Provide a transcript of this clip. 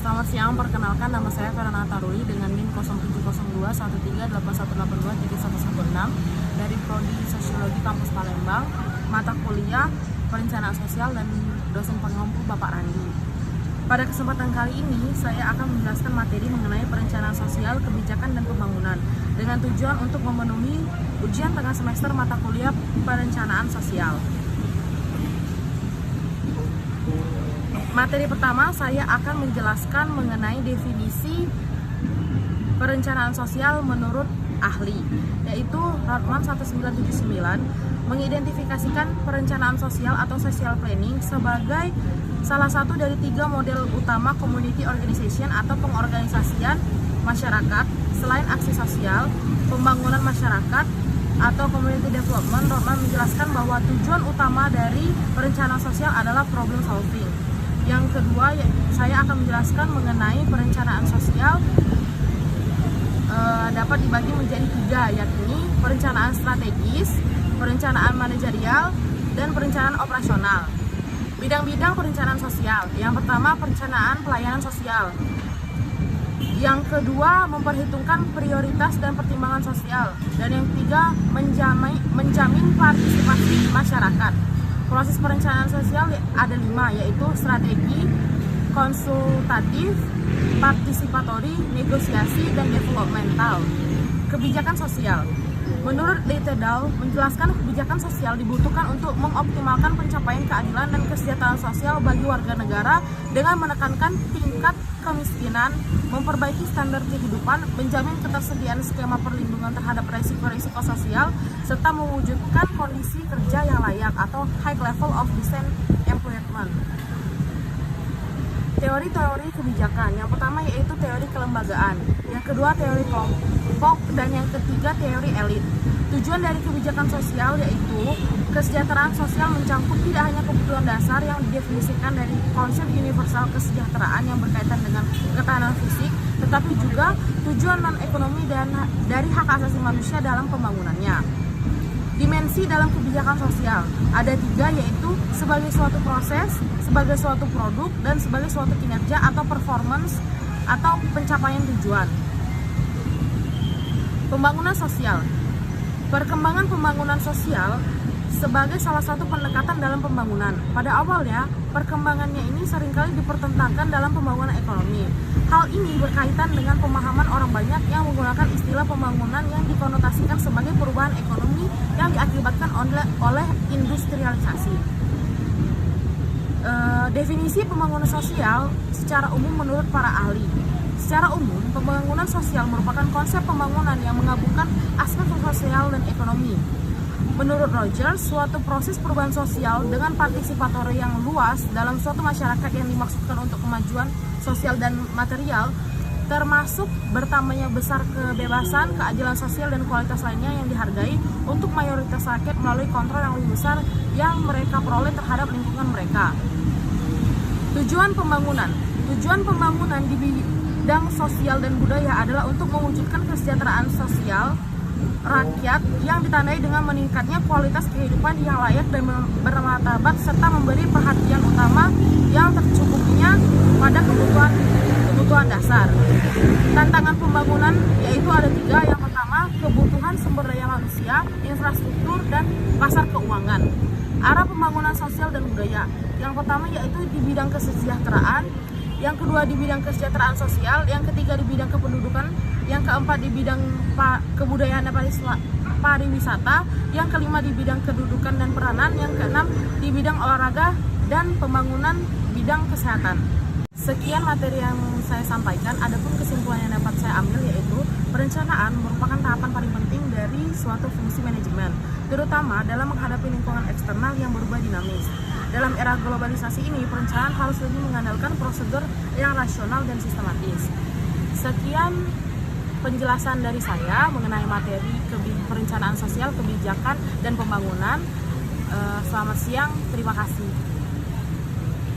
Selamat siang, perkenalkan nama saya Feranata Ruli dengan NIM 0702138182.116 dari Prodi Sosiologi Kampus Palembang, mata kuliah Perencanaan Sosial dan dosen pengampu Bapak Randi. Pada kesempatan kali ini, saya akan menjelaskan materi mengenai perencanaan sosial, kebijakan, dan pembangunan dengan tujuan untuk memenuhi ujian tengah semester mata kuliah perencanaan sosial. Materi pertama, saya akan menjelaskan mengenai definisi perencanaan sosial menurut ahli, yaitu Hartman 1979 mengidentifikasikan perencanaan sosial atau social planning sebagai salah satu dari 3 model utama community organization atau pengorganisasian masyarakat selain aksi sosial, pembangunan masyarakat atau community development. Hartman menjelaskan bahwa tujuan utama dari perencanaan sosial adalah problem solving. Yang kedua, saya akan menjelaskan mengenai perencanaan sosial dapat dibagi menjadi 3, yakni perencanaan strategis, perencanaan manajerial, dan perencanaan operasional. Bidang-bidang perencanaan sosial. Yang pertama, perencanaan pelayanan sosial. Yang kedua, memperhitungkan prioritas dan pertimbangan sosial. Dan yang ketiga, menjamin partisipasi masyarakat. Proses perencanaan sosial ada 5, yaitu strategi, konsultatif, partisipatori, negosiasi, dan developmental. Kebijakan sosial. Menurut Leitedal, menjelaskan kebijakan sosial dibutuhkan untuk mengoptimalkan pencapaian keadilan dan kesejahteraan sosial bagi warga negara dengan menekankan tingkat kemiskinan, memperbaiki standar kehidupan, menjamin ketersediaan skema perlindungan terhadap risiko-risiko sosial, serta mewujudkan kondisi kerja yang layak atau high level of decent employment. Teori-teori kebijakan. Yang pertama yaitu teori kelembagaan, yang kedua teori kelompok, dan yang ketiga teori elit. Tujuan dari kebijakan sosial yaitu kesejahteraan sosial mencakup tidak hanya kebutuhan dasar yang didefinisikan dari konsep universal kesejahteraan yang berkaitan dengan ketahanan fisik, tetapi juga tujuan non-ekonomi dan dari hak asasi manusia dalam pembangunannya. Dimensi dalam kebijakan sosial ada 3, yaitu sebagai suatu proses, sebagai suatu produk, dan sebagai suatu kinerja atau performance atau pencapaian tujuan. Pembangunan sosial. Perkembangan pembangunan sosial sebagai salah satu pendekatan dalam pembangunan. Pada awalnya, perkembangannya ini seringkali dipertentangkan dalam pembangunan ekonomi. Hal ini berkaitan dengan pemahaman orang banyak yang menggunakan istilah pembangunan yang dikonotasikan sebagai perubahan ekonomi yang diakibatkan oleh industrialisasi. Definisi pembangunan sosial secara umum menurut para ahli. Secara umum, pembangunan sosial merupakan konsep pembangunan yang menggabungkan aspek sosial dan ekonomi. Menurut Rogers, suatu proses perubahan sosial dengan partisipatori yang luas dalam suatu masyarakat yang dimaksudkan untuk kemajuan sosial dan material, termasuk bertambahnya besar kebebasan, keadilan sosial, dan kualitas lainnya yang dihargai untuk mayoritas rakyat melalui kontrol yang lebih besar yang mereka peroleh terhadap lingkungan mereka. Tujuan pembangunan. Tujuan pembangunan di bidang sosial dan budaya adalah untuk mewujudkan kesejahteraan sosial rakyat yang ditandai dengan meningkatnya kualitas kehidupan yang layak dan bermartabat serta memberi perhatian utama yang tercukupnya pada kebutuhan dasar. Tantangan pembangunan yaitu ada 3. Yang pertama, kebutuhan sumber daya manusia, infrastruktur, dan pasar keuangan. Arah pembangunan sosial dan budaya. Yang pertama yaitu di bidang kesejahteraan, yang kedua di bidang kesejahteraan sosial, yang ketiga di bidang kependudukan, yang keempat di bidang kebudayaan dan pariwisata, yang kelima di bidang kedudukan dan peranan, yang keenam di bidang olahraga dan pembangunan bidang kesehatan. Sekian materi yang saya sampaikan. Adapun kesimpulan yang dapat saya ambil yaitu perencanaan merupakan tahapan paling penting dari suatu fungsi manajemen, terutama dalam menghadapi lingkungan eksternal yang berubah dinamis. Dalam era globalisasi ini, perencanaan harus lebih mengandalkan prosedur yang rasional dan sistematis. Sekian penjelasan dari saya mengenai materi perencanaan sosial, kebijakan, dan pembangunan. Selamat siang, terima kasih.